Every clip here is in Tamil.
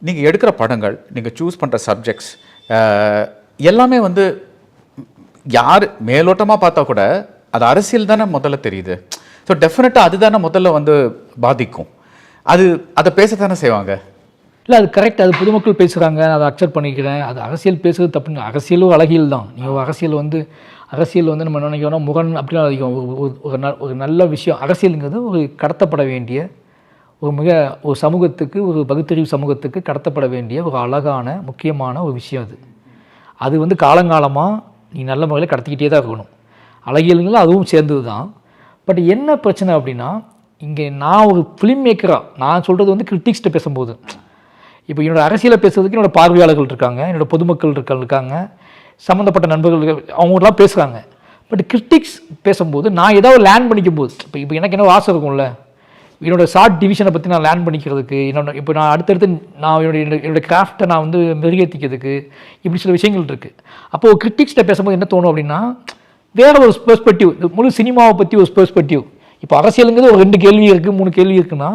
நீங்கள் எடுக்கிற படங்கள், நீங்கள் சூஸ் பண்ணுற சப்ஜெக்ட்ஸ் எல்லாமே வந்து யார் மேலோட்டமாக பார்த்தா கூட அது அரசியல் தானே முதல்ல தெரியுது. ஸோ டெஃபினட்டாக அதுதானே முதல்ல வந்து பாதிக்கும். அதை பேசத்தானே செய்வாங்க. இல்லை, அது கரெக்ட். அது பொதுமக்கள் பேசுகிறாங்க, அதை அக்செப்ட் பண்ணிக்கிறேன். அது அரசியல் பேசுகிறது தப்புங்க. அரசியலும் அழகியல் தான். நீங்கள் அரசியல் வந்து நம்ம நினைக்கிறோம் முரண் அப்படிலாம் அதிகம். ஒரு நல்ல விஷயம் அரசியலுங்கிறது ஒரு கடத்தப்பட வேண்டிய ஒரு சமூகத்துக்கு, ஒரு பகுத்தறிவு சமூகத்துக்கு கடத்தப்பட வேண்டிய ஒரு அழகான முக்கியமான ஒரு விஷயம். அது வந்து காலங்காலமாக நீ நல்ல முறையில் கடத்திக்கிட்டே தான் இருக்கணும். அழகியலுங்களும் அதுவும் சேர்ந்தது தான். பட் என்ன பிரச்சனை அப்படின்னா, இங்கே நான் ஒரு ஃபிலிம் மேக்கராக நான் சொல்கிறது வந்து கிரிட்டிக்ஸ்கிட்ட பேசும்போது, இப்போ என்னோடய அரசியலை பேசுறதுக்கு என்னோடய பார்வையாளர்கள் இருக்காங்க, என்னோடய பொதுமக்கள் இருக்காங்க, சம்மந்தப்பட்ட நண்பர்கள் அவங்களாம் பேசுகிறாங்க. பட் கிரிட்டிக்ஸ் பேசும்போது நான் ஏதாவது லேண்ட் பண்ணிக்கும் போது, இப்போ எனக்கு என்ன ஆசை இருக்கும்ல, என்னோடய ஷார்ட் டிவிஷனை பற்றி நான் லேண்ட் பண்ணிக்கிறதுக்கு, இப்போ நான் அடுத்தடுத்து நான் என்னோடய கிராஃப்டை நான் வந்து மெருகேற்றிக்கிறதுக்கு இப்படி சில விஷயங்கள் இருக்குது. அப்போது கிரிட்டிக்ஸ்கிட்ட பேசும்போது என்ன தோணும் அப்படின்னா, வேறு ஒரு பெர்ஸ்பெக்டிவ், முழு சினிமாவை பற்றி ஒரு பெர்ஸ்பெக்டிவ். இப்போ அரசியலுங்கிறது ஒரு 2 கேள்வி இருக்குது, 3 கேள்வி இருக்குன்னா,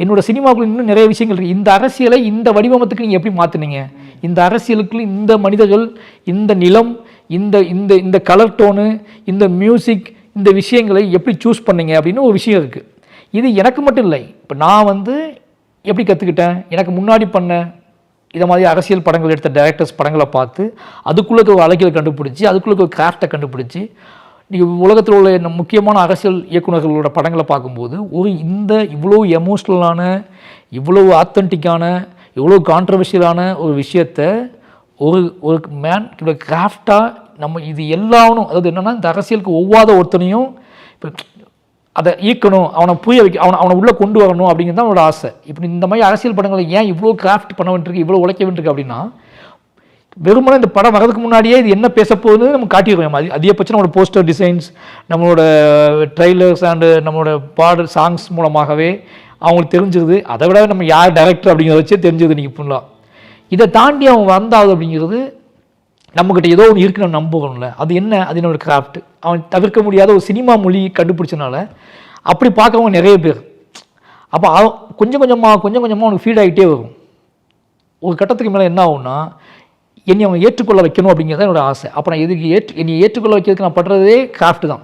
என்னோடய சினிமாவுக்குள்ள இன்னும் நிறைய விஷயங்கள் இருக்குது. இந்த அரசியலை இந்த வடிவமத்துக்கு நீங்கள் எப்படி மாற்றினீங்க, இந்த அரசியலுக்குள்ள இந்த மனிதர்கள், இந்த நிலம், இந்த இந்த இந்த கலர் டோனு, இந்த மியூசிக், இந்த விஷயங்களை எப்படி சூஸ் பண்ணீங்க அப்படின்னு ஒரு விஷயம் இருக்குது. இது எனக்கு மட்டும் இல்லை. இப்போ நான் வந்து எப்படி கற்றுக்கிட்டேன், எனக்கு முன்னாடி பண்ண இதை மாதிரி அரசியல் படங்கள் எடுத்த டைரக்டர்ஸ் படங்களை பார்த்து அதுக்குள்ளே ஒரு அழகியலை கண்டுபிடிச்சி, அதுக்குள்ளே ஒரு கிராஃப்டை கண்டுபிடிச்சி, நீங்கள் உலகத்தில் உள்ள முக்கியமான அரசியல் இயக்குநர்களோட படங்களை பார்க்கும்போது இவ்வளோ எமோஷ்னலான, இவ்வளோ ஆத்தென்டிக்கான, இவ்வளோ கான்ட்ரவர்ஷியலான ஒரு விஷயத்தை ஒரு மேன் கிராஃப்டாக நம்ம இது எல்லாரும், அதாவது என்னென்னா இந்த அரசியலுக்கு ஒவ்வாத ஒருத்தனையும் இப்போ அதை ஈர்க்கணும், அவனை புரிய வைக்க, அவனை உள்ளே கொண்டு வரணும் அப்படிங்கிறது தான் அவனோட ஆசை. இப்படி இந்த மாதிரி அரசியல் படங்களை ஏன் இவ்வளோ கிராஃப்ட் பண்ண வேண்டியிருக்கு, இவ்வளோ உழைக்க வேண்டியிருக்கு அப்படின்னா, வெறுமனே இந்த படம் வரதுக்கு முன்னாடியே இது என்ன பேச போகுதுன்னு நம்ம காட்டிடுவோம். அதிகபட்சம் நம்மளோட போஸ்டர் டிசைன்ஸ், நம்மளோட ட்ரெய்லர்ஸ் அண்டு நம்மளோட பாடல் சாங்ஸ் மூலமாகவே அவங்களுக்கு தெரிஞ்சிருது. அதை விட நம்ம யார் டைரக்டர் அப்படிங்கிறத வச்சே தெரிஞ்சது நீங்கள் ஃபுல்லாக. இதை தாண்டி அவன் வந்தாது அப்படிங்கிறது நம்மக்கிட்ட ஏதோ ஒன்று இருக்குன்னு நம்புகிறோம்ல, அது என்ன, அது என்னோட கிராஃப்ட். அவன் தவிர்க்க முடியாத ஒரு சினிமா மொழி கண்டுபிடிச்சனால அப்படி பார்க்குறவங்க நிறைய பேர். அப்போ கொஞ்சம் கொஞ்சமாக அவனுக்கு ஃபீட் ஆகிட்டே வரும். ஒரு கட்டத்துக்கு மேலே என்ன ஆகும்னா, என்னை அவங்க ஏற்றுக்கொள்ள வைக்கணும் அப்படிங்கிறது என்னோடய ஆசை. அப்போ நான் என்னை ஏற்றுக்கொள்ள வைக்கிறதுக்கு நான் பண்ணுறதே கிராஃப்ட் தான்.